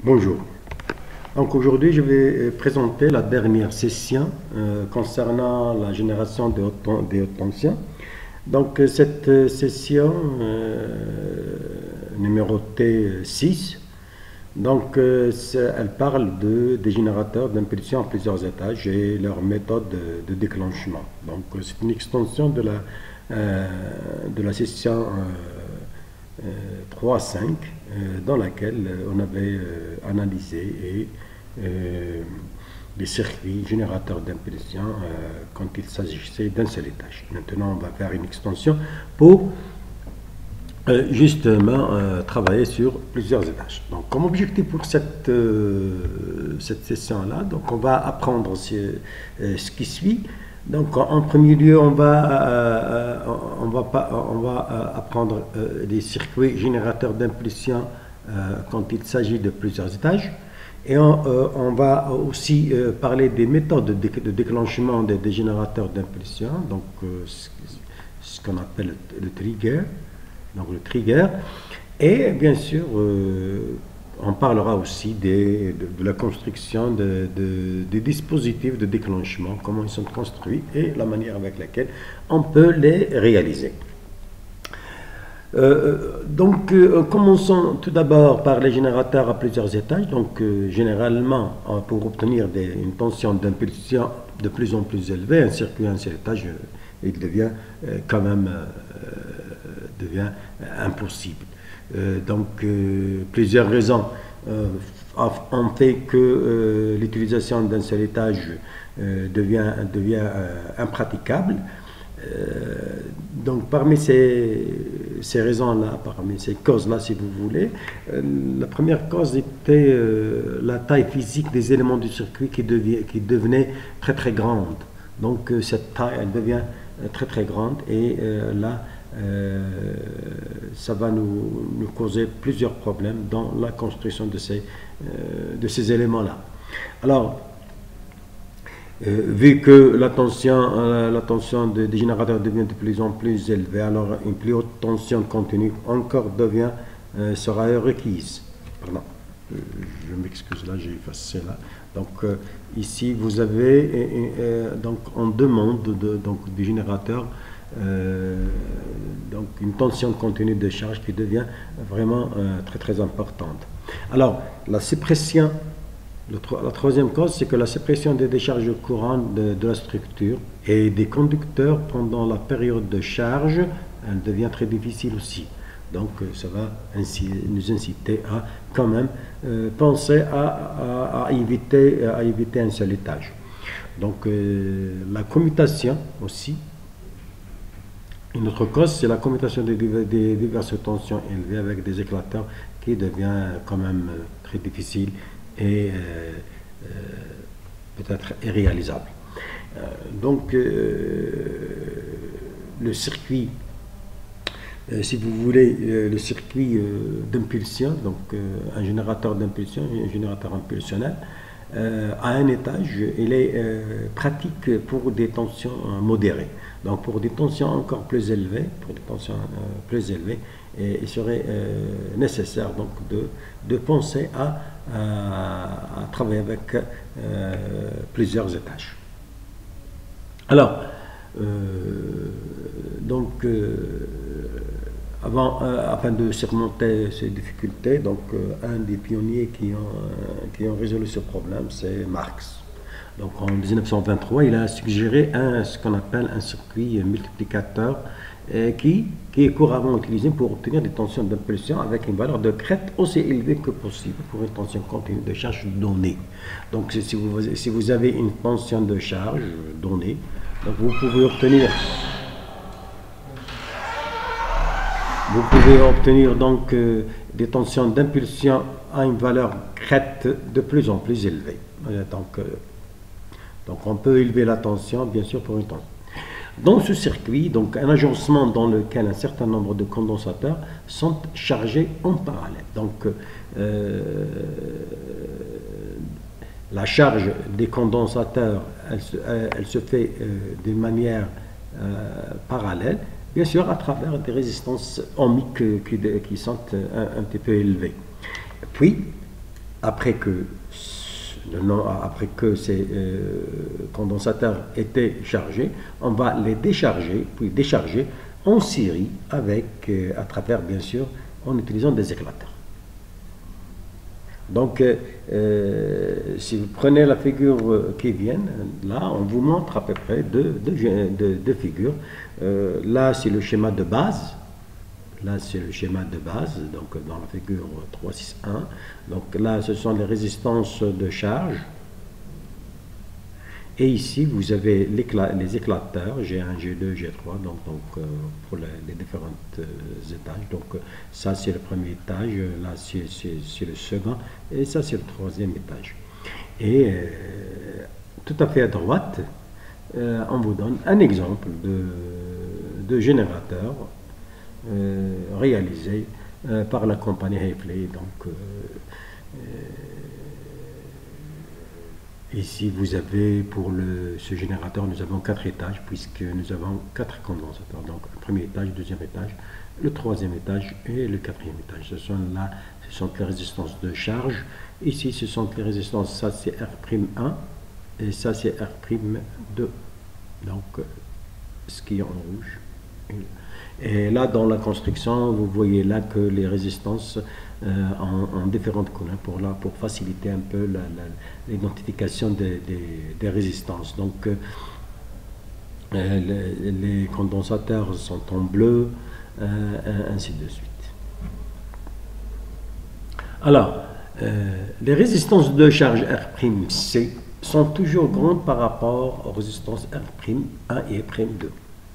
Bonjour. Donc aujourd'hui, je vais présenter la dernière session concernant la génération des hautes tensions. Donc cette session numérotée 6, donc elle parle des générateurs d'impulsion à plusieurs étages et leur méthode de déclenchement. Donc c'est une extension de la session 3.5 dans laquelle on avait analysé les circuits générateurs d'impulsion quand il s'agissait d'un seul étage. Maintenant, on va faire une extension pour justement travailler sur plusieurs étages. Donc, comme objectif pour cette session-là, donc on va apprendre ce qui suit. Donc, en premier lieu, on va apprendre des circuits générateurs d'impulsion quand il s'agit de plusieurs étages. Et on va aussi parler des méthodes de déclenchement des générateurs d'impulsion, donc ce qu'on appelle le trigger. Donc, le trigger. Et bien sûr, on parlera aussi de la construction des dispositifs de déclenchement, comment ils sont construits et la manière avec laquelle on peut les réaliser. Commençons tout d'abord par les générateurs à plusieurs étages. Donc, généralement, pour obtenir une tension d'impulsion de plus en plus élevée, un circuit à un seul étage, il devient quand même impossible. Plusieurs raisons ont fait que l'utilisation d'un seul étage devient impraticable. Donc parmi ces raisons-là, parmi ces causes-là, si vous voulez, la première cause était la taille physique des éléments du circuit qui devenait très très grande. Donc cette taille, elle devient très très grande et là, ça va nous causer plusieurs problèmes dans la construction de ces éléments-là. Alors, vu que la tension des générateurs devient de plus en plus élevée, alors une plus haute tension continue encore sera requise. Pardon, je m'excuse, là j'ai effacé là. Donc ici vous avez donc on demande du générateur donc une tension continue de charge qui devient vraiment très très importante. Alors la suppression, la troisième cause, c'est que la suppression des décharges courantes de la structure et des conducteurs pendant la période de charge, elle devient très difficile aussi. Donc ça va nous inciter à quand même penser à éviter un seul étage. Donc la commutation aussi. Une autre cause, c'est la commutation des diverses tensions élevées avec des éclateurs qui devient quand même très difficile et peut-être irréalisable. Le circuit, si vous voulez, le circuit d'impulsion, donc un générateur d'impulsion, un générateur impulsionnel, à un étage, il est pratique pour des tensions modérées. Donc pour des tensions encore plus élevées, il serait nécessaire donc de penser à travailler avec plusieurs étages. Alors, afin de surmonter ces difficultés, donc un des pionniers qui ont résolu ce problème, c'est Marx. Donc en 1923, il a suggéré ce qu'on appelle un circuit multiplicateur qui est couramment utilisé pour obtenir des tensions d'impulsion avec une valeur de crête aussi élevée que possible pour une tension continue de charge donnée. Donc si vous avez une tension de charge donnée, donc vous pouvez obtenir donc des tensions d'impulsion à une valeur crête de plus en plus élevée. Donc on peut élever la tension, bien sûr, pour une tension. Dans ce circuit, donc un agencement dans lequel un certain nombre de condensateurs sont chargés en parallèle. Donc la charge des condensateurs, elle se fait d'une manière parallèle, bien sûr à travers des résistances ohmiques qui sont un petit peu élevées. Puis, après que ces condensateurs étaient chargés, on va les décharger, puis décharger en série avec, à travers bien sûr, en utilisant des éclateurs. Donc, si vous prenez la figure qui vient, là, on vous montre à peu près deux figures. Là, c'est le schéma de base. Là, c'est le schéma de base, donc dans la figure 361. Donc là, ce sont les résistances de charge. Et ici, vous avez les éclateurs, G1, G2, G3, donc pour les différents étages. Donc ça, c'est le premier étage, là, c'est le second, et ça, c'est le troisième étage. Et tout à fait à droite, on vous donne un exemple de générateur réalisé par la compagnie Hafele. Donc, ici, vous avez pour ce générateur, nous avons 4 étages, puisque nous avons 4 condensateurs. Donc, le premier étage, le deuxième étage, le troisième étage et le quatrième étage. Ce sont les résistances de charge. Ici, ce sont les résistances, ça c'est R'1 et ça c'est R'2. Donc, ce qui est en rouge. Et là, dans la construction, vous voyez là que les résistances en différentes couleurs pour faciliter un peu l'identification des résistances. Donc, les condensateurs sont en bleu, ainsi de suite. Alors, les résistances de charge R'(C) sont toujours grandes par rapport aux résistances R'(1) et R'(2).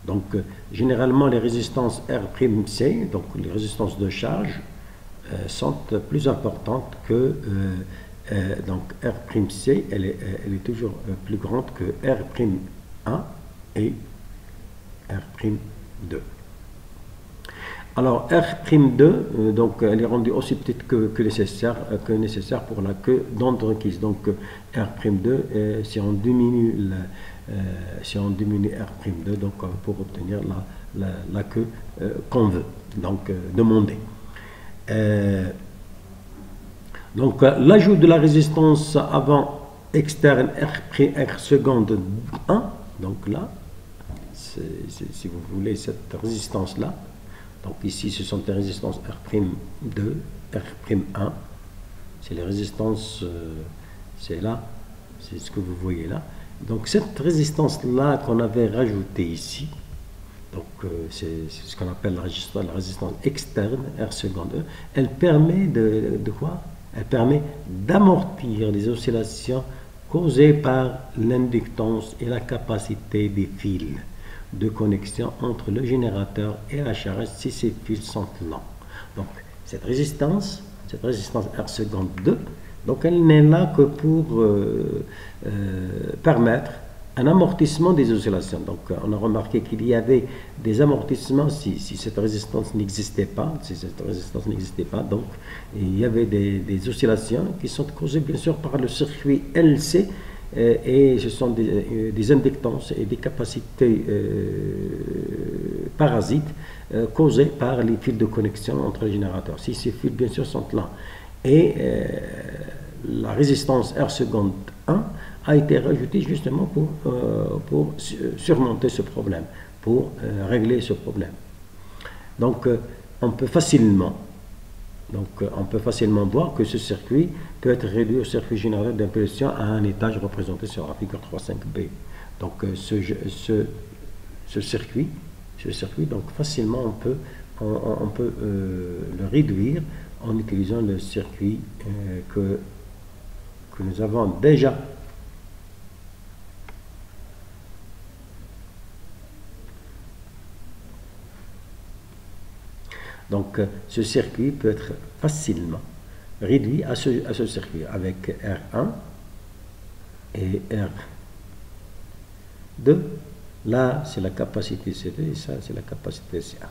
Donc, généralement, les résistances R'(C), donc les résistances de charge, sont plus importantes que donc R'(C), elle est toujours plus grande que R'(1) et R'(2). Alors R'(2), donc elle est rendue aussi petite que nécessaire pour la queue d'Androkis. Donc R'(2), si on diminue R'(2), donc pour obtenir la queue qu'on veut, donc demander. Donc l'ajout de la résistance avant externe R seconde 1, donc là, si vous voulez cette résistance là, donc ici ce sont les résistances R'2, R'1, c'est les résistances, c'est là, c'est ce que vous voyez là. Donc cette résistance là qu'on avait rajoutée ici, donc c'est ce qu'on appelle la résistance externe, R seconde E, elle permet de quoi? Elle permet d'amortir les oscillations causées par l'inductance et la capacité des fils de connexion entre le générateur et la charge si ces fils sont lents. Donc cette résistance R seconde 2, donc elle n'est là que pour permettre un amortissement des oscillations. Donc on a remarqué qu'il y avait des amortissements si cette résistance n'existait pas, donc il y avait des oscillations qui sont causées bien sûr par le circuit LC, et ce sont des inductances et des capacités parasites causées par les fils de connexion entre les générateurs. Si ces fils bien sûr sont là, et la résistance R seconde 1 a été rajoutée justement pour surmonter ce problème, pour régler ce problème. Donc on peut facilement voir que ce circuit peut être réduit au circuit générateur d'impulsion à un étage représenté sur la figure 3.5b. Donc ce circuit, donc facilement on peut le réduire en utilisant le circuit que nous avons déjà Donc, ce circuit peut être facilement réduit à ce circuit avec R1 et R2. Là, c'est la capacité CD et ça, c'est la capacité CA.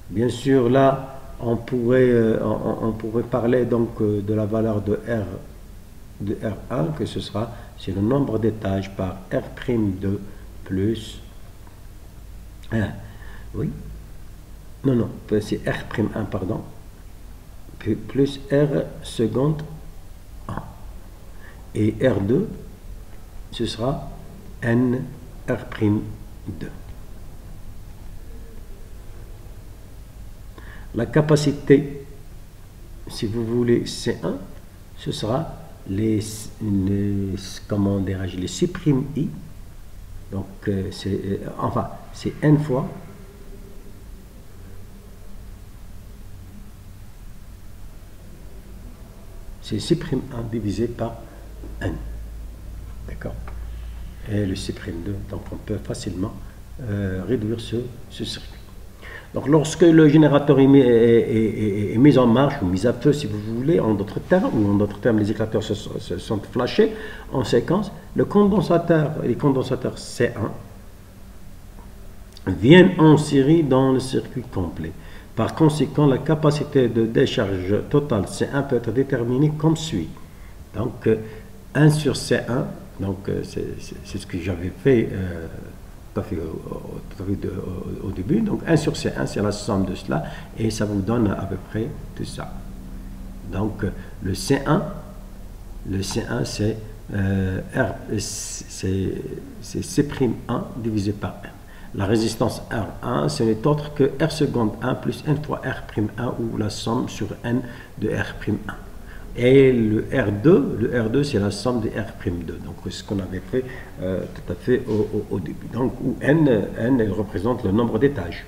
Bien sûr, là, on pourrait parler donc de la valeur de R1, que ce sera, c'est le nombre d'étages par R'2 plus 1. Oui. Non, c'est R'1, pardon, plus R seconde 1. Et R2, ce sera N R'2. La capacité, si vous voulez, C1, ce sera comment dirais-je, les C'(I). Donc, c'est N fois c'est C'1 divisé par N. D'accord? Et le C'2, donc on peut facilement réduire ce circuit. Donc, lorsque le générateur est mis en marche ou mis à feu, si vous voulez, en d'autres termes, ou en d'autres termes, les éclateurs se sont flashés en séquence, les condensateurs C1 viennent en série dans le circuit complet. Par conséquent, la capacité de décharge totale C1 peut être déterminée comme suit. Donc, 1 sur C1, donc c'est ce que j'avais fait au début. Donc 1 sur C1, c'est la somme de cela, et ça vous donne à peu près tout ça. Donc le C1 c'est C'1 divisé par N. La résistance R1, ce n'est autre que R seconde 1 plus N fois R'1, ou la somme sur N de R'1. Et le R2 c'est la somme de R'2. Donc c'est ce qu'on avait fait tout à fait au début. Donc où N elle représente le nombre d'étages.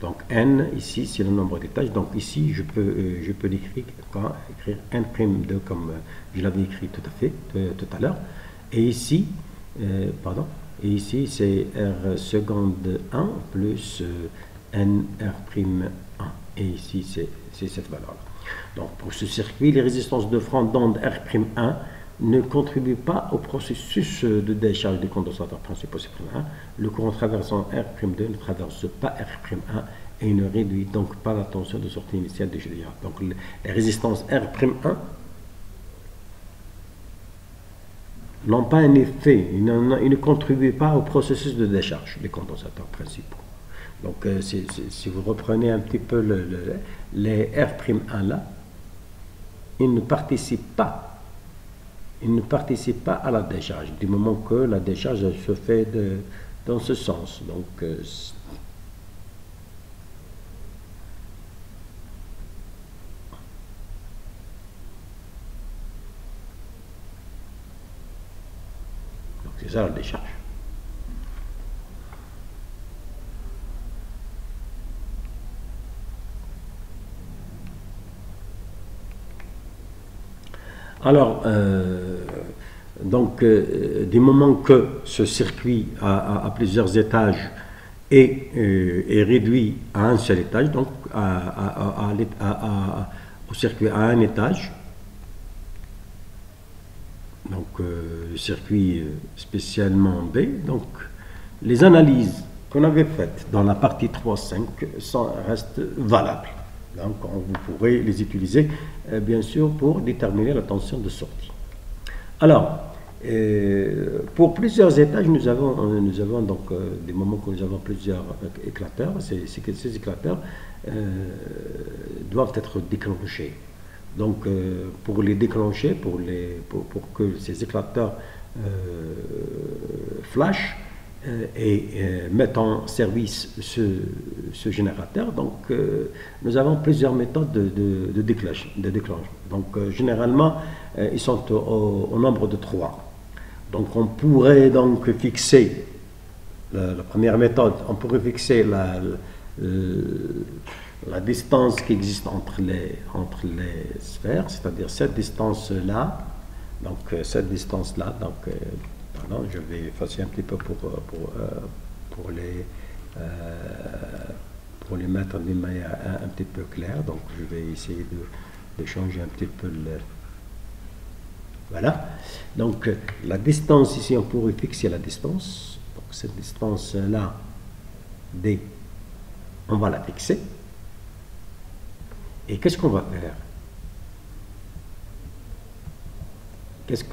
Donc N ici c'est le nombre d'étages. Donc ici je peux l'écrire N'2 comme je l'avais écrit tout à l'heure. Et ici c'est R seconde 1 plus N R'1. Et ici c'est cette valeur-là. Donc, pour ce circuit, les résistances de front d'onde R'1 ne contribuent pas au processus de décharge des condensateurs principaux C'1. Le courant traversant R'2 ne traverse pas R'1 et ne réduit donc pas la tension de sortie initiale du GDA. Donc, les résistances R'1 n'ont pas un effet, ils ne contribuent pas au processus de décharge des condensateurs principaux. Donc, si vous reprenez un petit peu les R'1 là, ils ne participent pas à la décharge, du moment que la décharge se fait dans ce sens. Donc, c'est ça la décharge. Alors, du moment que ce circuit a plusieurs étages est réduit à un seul étage, donc au circuit à un étage, donc le circuit spécialement B, donc les analyses qu'on avait faites dans la partie 3.5 restent valables. Donc, vous pourrez les utiliser, bien sûr, pour déterminer la tension de sortie. Alors, pour plusieurs étages, nous avons donc des moments où nous avons plusieurs éclateurs. C'est que ces éclateurs doivent être déclenchés. Donc, pour les déclencher, pour que ces éclateurs flashent, et mettre en service ce générateur. Donc, nous avons plusieurs méthodes de déclenchement. Donc, généralement, ils sont au nombre de 3. Donc, on pourrait donc fixer, la première méthode, on pourrait fixer la distance qui existe entre les sphères, c'est-à-dire cette distance-là. Donc, cette distance-là, donc, pardon, je vais effacer un petit peu pour les mettre d'une manière un petit peu claire. Donc, je vais essayer de changer un petit peu le... Voilà. Donc, la distance ici, on pourrait fixer la distance. Donc, cette distance-là, D, on va la fixer. Et qu'est-ce qu'on va faire? Qu'est-ce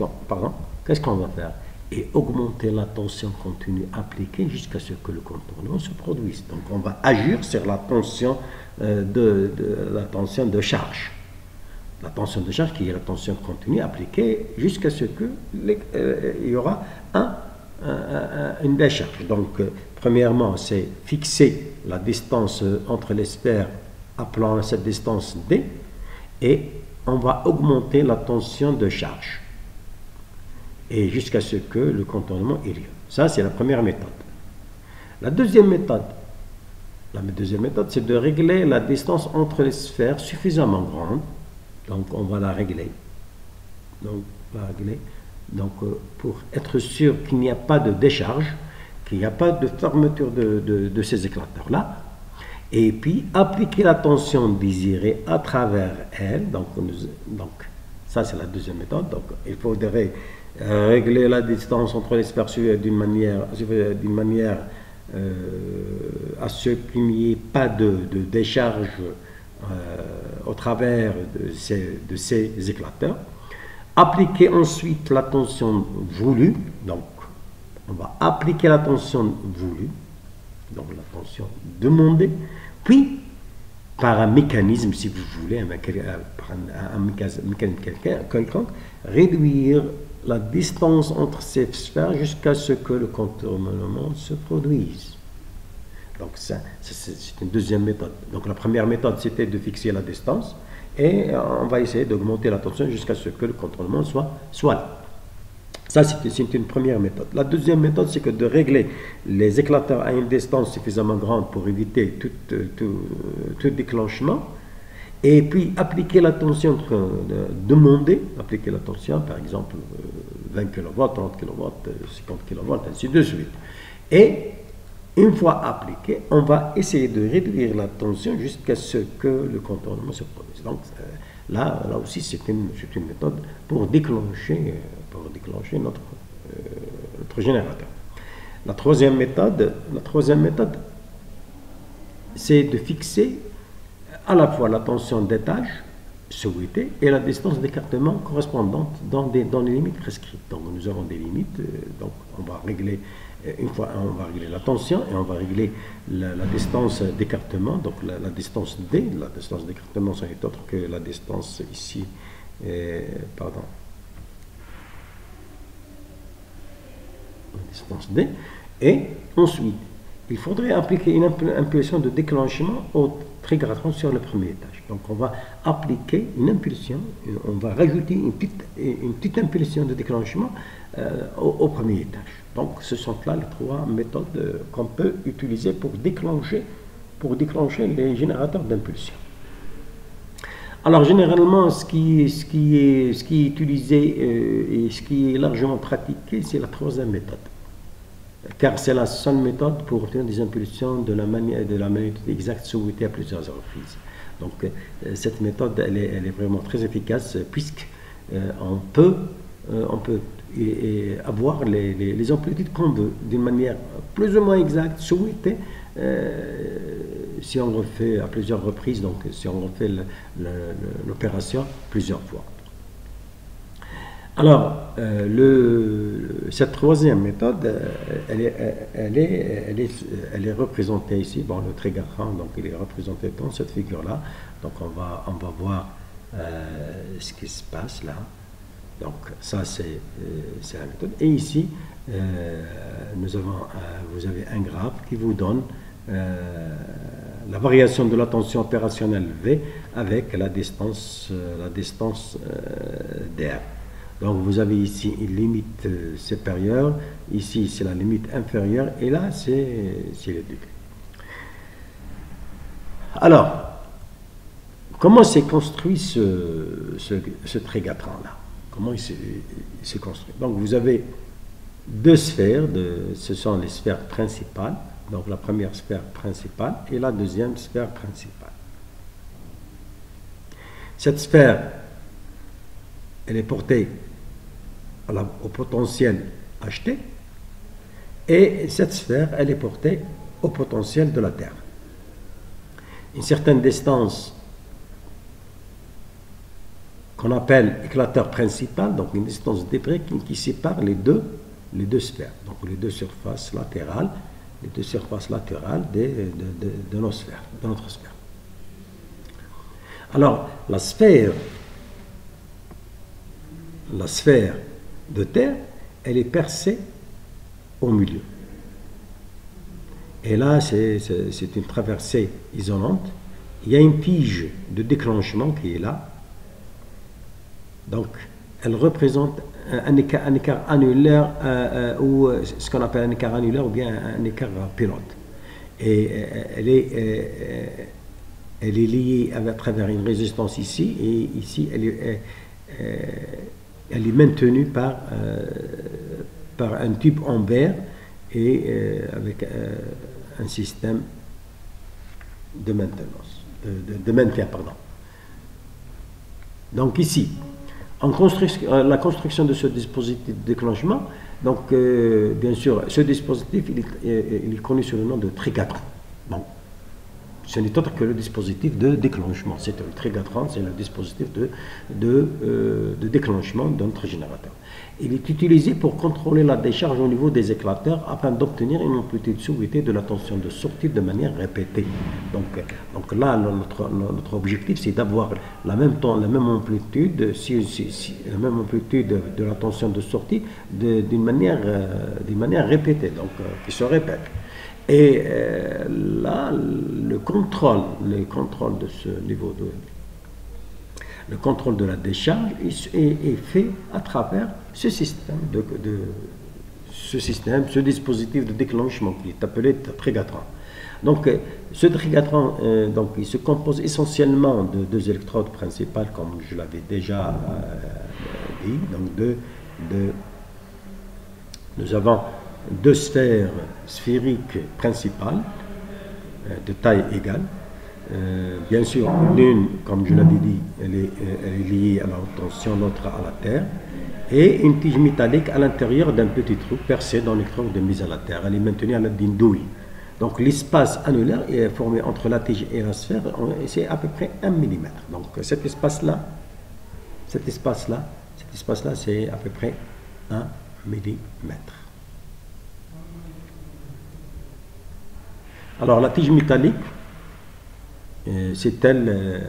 qu'on va faire? Et augmenter la tension continue appliquée jusqu'à ce que le contournement se produise. Donc, on va agir sur la tension de charge. La tension de charge qui est la tension continue appliquée jusqu'à ce qu'il y aura une décharge. Donc, premièrement, c'est fixer la distance entre les sphères, appelant cette distance D, et on va augmenter la tension de charge, et jusqu'à ce que le contournement ait lieu. Ça, c'est la première méthode. La deuxième méthode, c'est de régler la distance entre les sphères suffisamment grande. Donc, on va la régler. Donc, pour être sûr qu'il n'y a pas de décharge, qu'il n'y a pas de fermeture de ces éclateurs-là. Et puis, appliquer la tension désirée à travers elle. Donc ça, c'est la deuxième méthode. Donc, il faudrait régler la distance entre les sphères d'une manière à ce qu'il n'y ait pas de décharge au travers de ces éclateurs. Appliquer ensuite la tension voulue. Donc, on va appliquer la tension voulue, donc la tension demandée, puis par un mécanisme, si vous voulez, par un mécanisme quelconque, réduire la distance entre ces sphères jusqu'à ce que le contournement se produise. Donc ça, c'est une deuxième méthode. Donc la première méthode, c'était de fixer la distance, et on va essayer d'augmenter la tension jusqu'à ce que le contournement soit là. Ça, c'est une première méthode. La deuxième méthode, c'est que de régler les éclateurs à une distance suffisamment grande pour éviter tout déclenchement, et puis appliquer la tension demandée, appliquer la tension, par exemple, 20 kW, 30 kW, 50 kW, ainsi de suite. Et une fois appliqué, on va essayer de réduire la tension jusqu'à ce que le contournement se produise. Donc là aussi, c'est une méthode pour déclencher notre générateur. La troisième méthode, c'est de fixer à la fois la tension d'étage souhaitée et la distance d'écartement correspondante dans les limites prescrites. Donc nous avons des limites, donc on va régler on va régler la tension et on va régler la distance d'écartement, donc la distance D. La distance d'écartement, ce n'est autre que la distance ici, la distance D. Et ensuite, il faudrait appliquer une impulsion de déclenchement au trigger-tron sur le premier étage. Donc on va appliquer une impulsion, on va rajouter une petite impulsion de déclenchement au premier étage. Donc ce sont là les trois méthodes qu'on peut utiliser pour déclencher les générateurs d'impulsion. Alors généralement, ce qui est utilisé et ce qui est largement pratiqué, c'est la troisième méthode, car c'est la seule méthode pour obtenir des impulsions de la magnitude exacte souhaitée à plusieurs reprises. Donc cette méthode, elle est vraiment très efficace, puisque on peut avoir les amplitudes qu'on veut d'une manière plus ou moins exacte, souhaitée, si on refait à plusieurs reprises, donc si on refait l'opération plusieurs fois. Alors, cette troisième méthode, elle est représentée ici. Bon, le trigger-tron, donc il est représenté dans cette figure-là. Donc on va voir ce qui se passe là. Donc ça c'est la méthode. Et ici, vous avez un graphe qui vous donne la variation de la tension opérationnelle V avec la distance d'air. Donc vous avez ici une limite supérieure, ici c'est la limite inférieure, et là c'est le degré. Alors, comment s'est construit ce trigger-tron là? Comment il s'est construit? Donc vous avez deux sphères, ce sont les sphères principales, donc la première sphère principale et la deuxième sphère principale. Cette sphère, elle est portée au potentiel HT, et cette sphère, elle est portée au potentiel de la Terre. Une certaine distance qu'on appelle éclateur principal, donc une distance débris qui sépare les deux sphères, donc les deux surfaces latérales de notre sphère. Alors, la sphère la sphère de terre, elle est percée au milieu. Et là, c'est une traversée isolante. Il y a une tige de déclenchement qui est là. Donc, elle représente un écart annulaire, ou ce qu'on appelle un écart annulaire, ou bien un écart pilote. Et elle est liée à travers une résistance ici, et ici, elle est maintenue par un tube en verre et avec un système de maintenance, de maintien, pardon. Donc ici, la construction de ce dispositif de déclenchement, donc bien sûr, ce dispositif, il est connu sous le nom de trigatron. Bon. Ce n'est autre que le dispositif de déclenchement. C'est le trigatron, c'est le dispositif de déclenchement de notre générateur. Il est utilisé pour contrôler la décharge au niveau des éclateurs afin d'obtenir une amplitude souhaitée de la tension de sortie de manière répétée. Donc là, notre objectif, c'est d'avoir la même amplitude, la même amplitude de la tension de sortie d'une manière répétée, donc qui se répète. Et là, le contrôle de ce niveau le contrôle de la décharge est fait à travers ce système, ce dispositif de déclenchement qui est appelé trigatron. Donc, ce trigatron, il se compose essentiellement de deux électrodes principales, comme je l'avais déjà dit. Donc, nous avons deux sphères sphériques principales de taille égale. Bien sûr, l'une, comme je l'avais dit, elle est liée à la tension, l'autre à la terre, et une tige métallique à l'intérieur d'un petit trou percé dans l'électrode de mise à la terre. Elle est maintenue à l'aide d'une douille. Donc l'espace annulaire est formé entre la tige et la sphère, c'est à peu près 1 mm. Donc cet espace-là, c'est à peu près 1 mm. Alors la tige métallique, c'est elle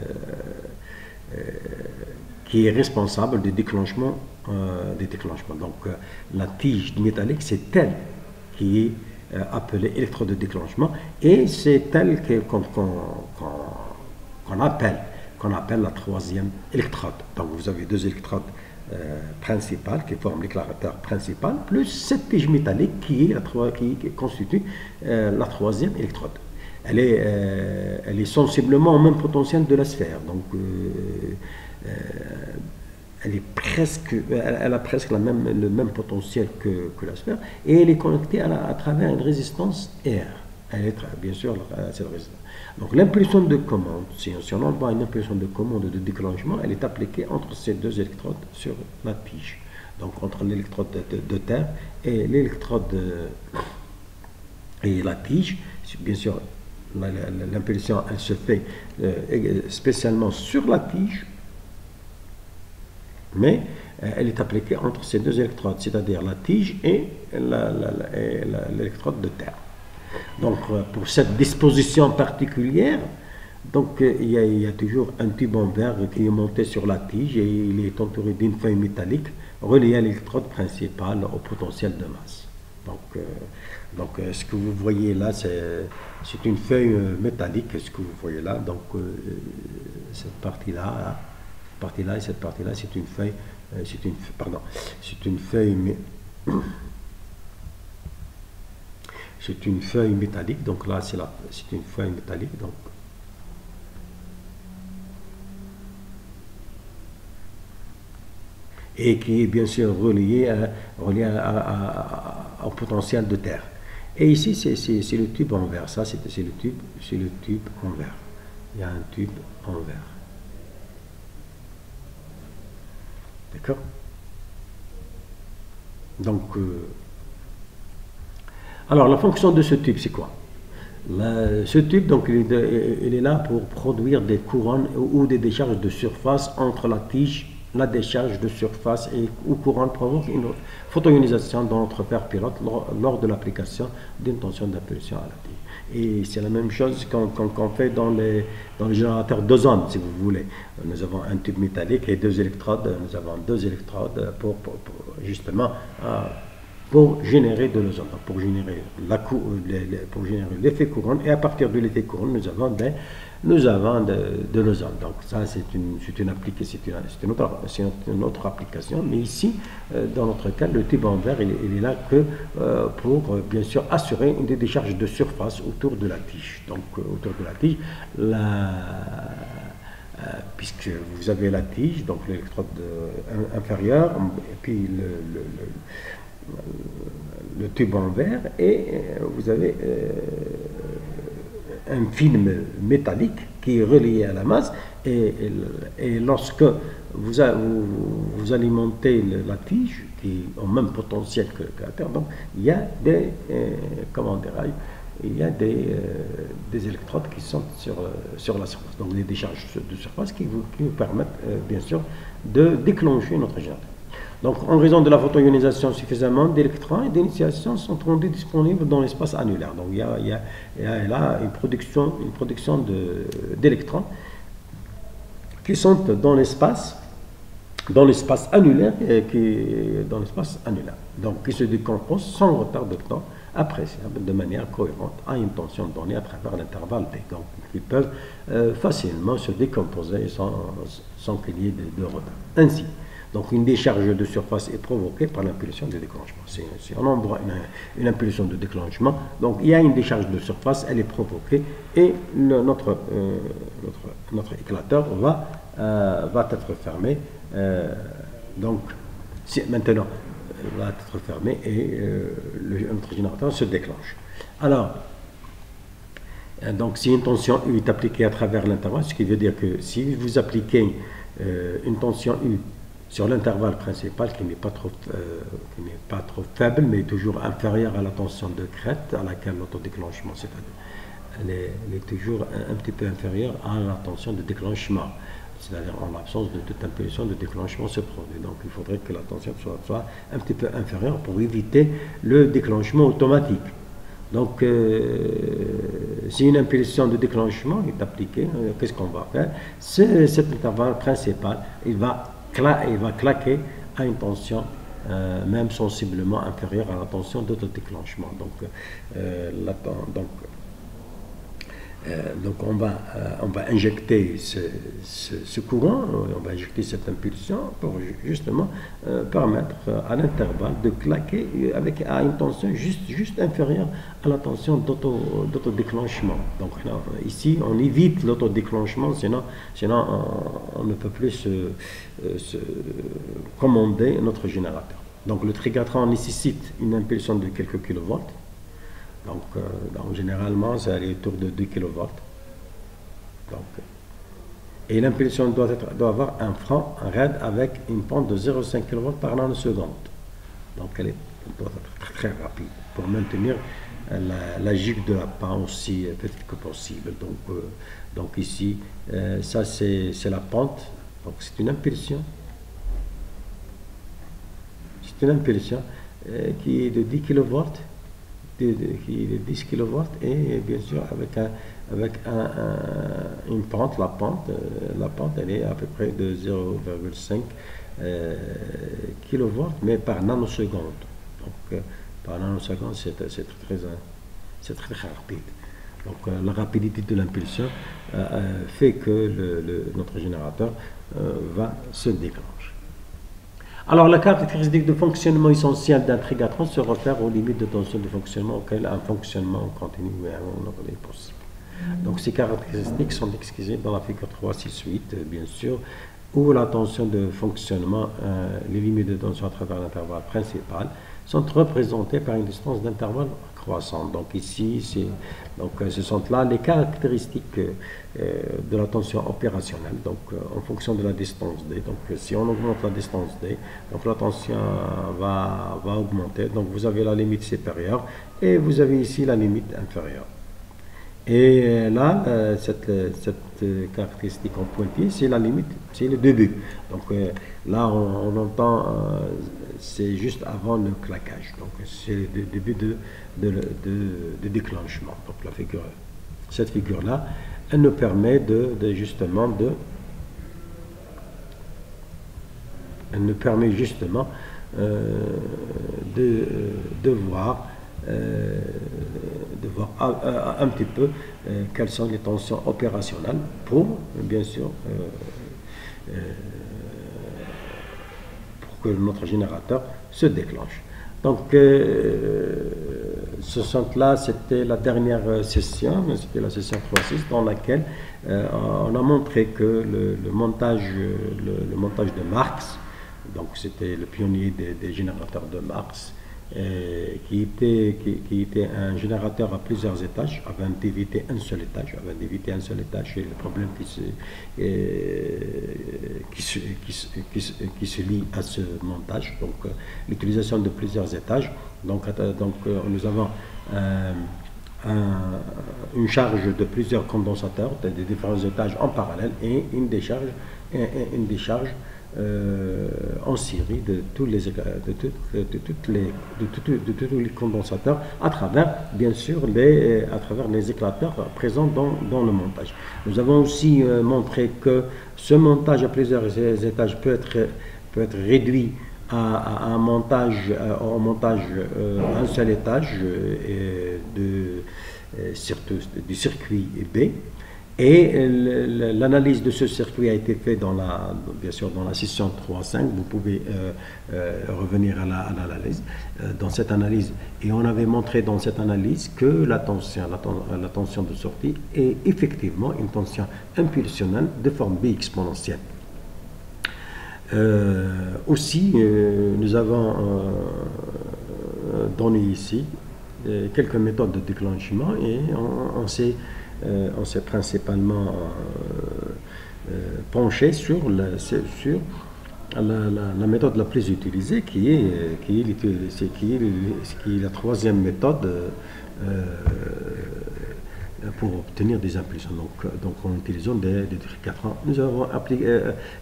qui est responsable des déclenchements. Donc la tige métallique, c'est elle qui est appelée électrode de déclenchement, et c'est elle qu'on appelle la troisième électrode. Donc vous avez deux électrodes principales qui forment l'éclairateur principal, plus cette tige métallique qui constitue la troisième électrode. Elle est sensiblement au même potentiel de la sphère, donc elle a presque le même potentiel que la sphère, et elle est connectée à travers une résistance R. Elle est bien sûr cette résistance. Donc l'impulsion de commande, si on envoie une impulsion de commande de déclenchement, elle est appliquée entre ces deux électrodes sur la tige. Donc entre l'électrode de terre et l'électrode et la tige, bien sûr. L'impulsion, elle se fait spécialement sur la tige, mais elle est appliquée entre ces deux électrodes, c'est-à-dire la tige et l'électrode de terre. Donc, pour cette disposition particulière, donc, il y a toujours un tube en verre qui est monté sur la tige et il est entouré d'une feuille métallique reliée à l'électrode principale au potentiel de masse. Donc, ce que vous voyez là, c'est une feuille métallique, ce que vous voyez là. Donc, cette partie-là et cette partie-là, c'est une feuille, c'est une feuille métallique. Donc là, c'est une feuille métallique. Donc, et qui est bien sûr reliée au potentiel de terre. Et ici, c'est le tube en verre. Ça, c'est le tube en verre. Il y a un tube en verre. D'accord? Donc, alors, la fonction de ce tube, c'est quoi? Ce tube, donc, il est là pour produire des couronnes ou des décharges de surface entre la tige la décharge de surface ou courant provoque une photoionisation dans notre père pilote lors de l'application d'une tension d'impulsion à la tige. Et c'est la même chose qu'on fait dans les générateurs d'ozone, si vous voulez. Nous avons un tube métallique et deux électrodes. Nous avons deux électrodes justement pour générer de l'ozone, pour générer l'effet courant. Et à partir de l'effet courant, nous avons de l'ozone. Donc ça, c'est une autre application. Mais ici, dans notre cas, le tube en verre, il est là que pour, bien sûr, assurer une décharge de surface autour de la tige. Donc, autour de la tige, puisque vous avez la tige, donc l'électrode inférieure, et puis le tube en verre, et vous avez un film métallique qui est relié à la masse, et lorsque vous alimentez la tige, qui est au même potentiel que la Terre, donc il y a des électrodes qui sont sur la surface, donc des décharges de surface qui vous permettent bien sûr de déclencher notre générateur. Donc, en raison de la photoionisation, suffisamment d'électrons et d'initiation sont rendus disponibles dans l'espace annulaire. Donc, il y a là une production d'électrons qui sont dans l'espace annulaire, donc qui se décomposent sans retard de temps appréciable de manière cohérente à une tension donnée à travers l'intervalle D. Donc, ils peuvent facilement se décomposer sans qu'il y ait de retard. Ainsi, donc une décharge de surface est provoquée par l'impulsion de déclenchement. Si on envoie une impulsion de déclenchement, donc il y a une décharge de surface, elle est provoquée, et notre éclateur va être fermé. Donc maintenant, va être fermé et notre générateur se déclenche. Alors, donc si une tension U est appliquée à travers l'intervalle, ce qui veut dire que si vous appliquez une tension U sur l'intervalle principal qui n'est pas trop faible, mais toujours inférieur à la tension de crête à laquelle l'autodéclenchement, c'est-à-dire elle est toujours un petit peu inférieure à la tension de déclenchement, c'est-à-dire en l'absence de toute impulsion de déclenchement se produit. Donc il faudrait que la tension soit un petit peu inférieure pour éviter le déclenchement automatique. Donc si une impulsion de déclenchement est appliquée, qu'est-ce qu'on va faire? Cet intervalle principal, il va claquer à une tension même sensiblement inférieure à la tension d'autodéclenchement. Donc on va injecter ce courant, on va injecter cette impulsion pour justement permettre à l'intervalle de claquer à une tension juste inférieure à la tension d'autodéclenchement. Donc là, ici, on évite l'autodéclenchement, sinon on ne peut plus se commander notre générateur. Donc le trigatron nécessite une impulsion de quelques kilovolts. Donc généralement, c'est autour de 2 kV. Et l'impulsion doit avoir un frein raide avec une pente de 0,5 kV par nanoseconde. Donc elle doit être très rapide pour maintenir la gigue de la pente aussi petite que possible. Donc ici, ça c'est la pente. Donc c'est une impulsion. C'est une impulsion qui est de 10 kV. Qui est de 10 kV et bien sûr avec une pente, la pente elle est à peu près de 0,5 kV mais par nanoseconde. Donc par nanoseconde c'est très rapide. Donc la rapidité de l'impulsion fait que notre générateur va se déclencher. Alors, la caractéristique de fonctionnement essentiel d'un trigatron se réfère aux limites de tension de fonctionnement auxquelles un fonctionnement continu est possible. Donc, ces caractéristiques sont exposées dans la figure 3.6.8, bien sûr, où la tension de fonctionnement, les limites de tension à travers l'intervalle principal, sont représentées par une distance d'intervalle croissante. Donc ici, ce sont là les caractéristiques de la tension opérationnelle, donc en fonction de la distance D. Donc si on augmente la distance D, donc la tension va augmenter. Donc vous avez la limite supérieure et vous avez ici la limite inférieure. Et là, cette caractéristique en pointillé, c'est la limite, c'est le début. Donc là, on entend, c'est juste avant le claquage. Donc c'est le début de déclenchement. Donc cette figure-là, elle nous permet justement de voir un petit peu quelles sont les tensions opérationnelles pour, bien sûr, pour que notre générateur se déclenche. Donc, là, c'était la dernière session, c'était la session 3.6, dans laquelle on a montré que le montage de Marx, donc c'était le pionnier des générateurs de Marx, qui était un générateur à plusieurs étages, avant d'éviter un seul étage, et le problème qui se lie à ce montage, donc l'utilisation de plusieurs étages. Donc nous avons une charge de plusieurs condensateurs, de différents étages en parallèle, et une décharge en série de tous les condensateurs à travers, bien sûr, les éclateurs présents dans le montage. Nous avons aussi montré que ce montage à plusieurs étages peut être réduit à un montage un seul étage du circuit B. Et l'analyse de ce circuit a été faite bien sûr dans la session 3.5. Vous pouvez revenir à l'analyse, dans cette analyse. Et on avait montré dans cette analyse que la tension de sortie est effectivement une tension impulsionnelle de forme B exponentielle. Aussi, nous avons donné ici quelques méthodes de déclenchement, et on s'est principalement penché sur la méthode la plus utilisée, qui est la troisième méthode pour obtenir des impulsions. Donc en utilisant des tricatrons. Nous avons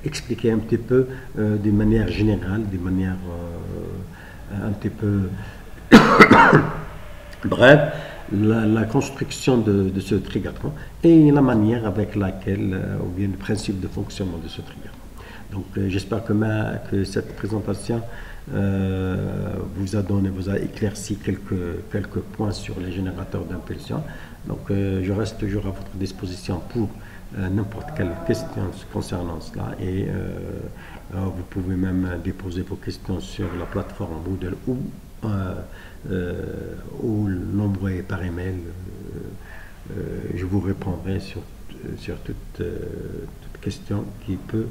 expliqué un petit peu d'une manière générale, d'une manière un petit peu bref, la construction de ce trigatron et la manière avec laquelle, ou bien le principe de fonctionnement de ce trigatron. Donc j'espère que cette présentation vous a éclairci quelques points sur les générateurs d'impulsion. Donc je reste toujours à votre disposition pour n'importe quelle question concernant cela, et vous pouvez même déposer vos questions sur la plateforme Moodle ou l'envoyer par email. Je vous répondrai sur toute question qui peut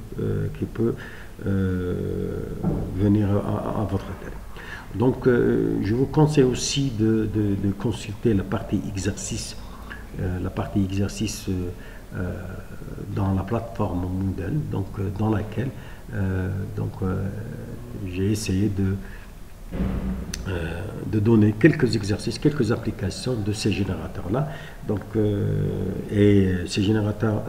venir à votre tête. Donc je vous conseille aussi de consulter la partie exercice dans la plateforme Moodle, donc dans laquelle j'ai essayé de donner quelques exercices, quelques applications de ces générateurs-là. Donc, et ces générateurs,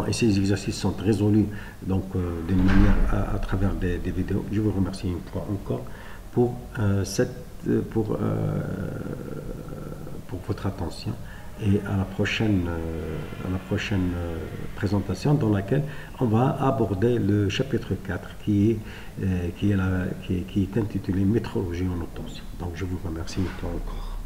et ces exercices sont résolus d'une manière à travers des vidéos. Je vous remercie une fois encore pour votre attention, et à la prochaine présentation, dans laquelle on va aborder le chapitre 4 qui est intitulé Métrologie en haute tension. Donc je vous remercie une fois encore.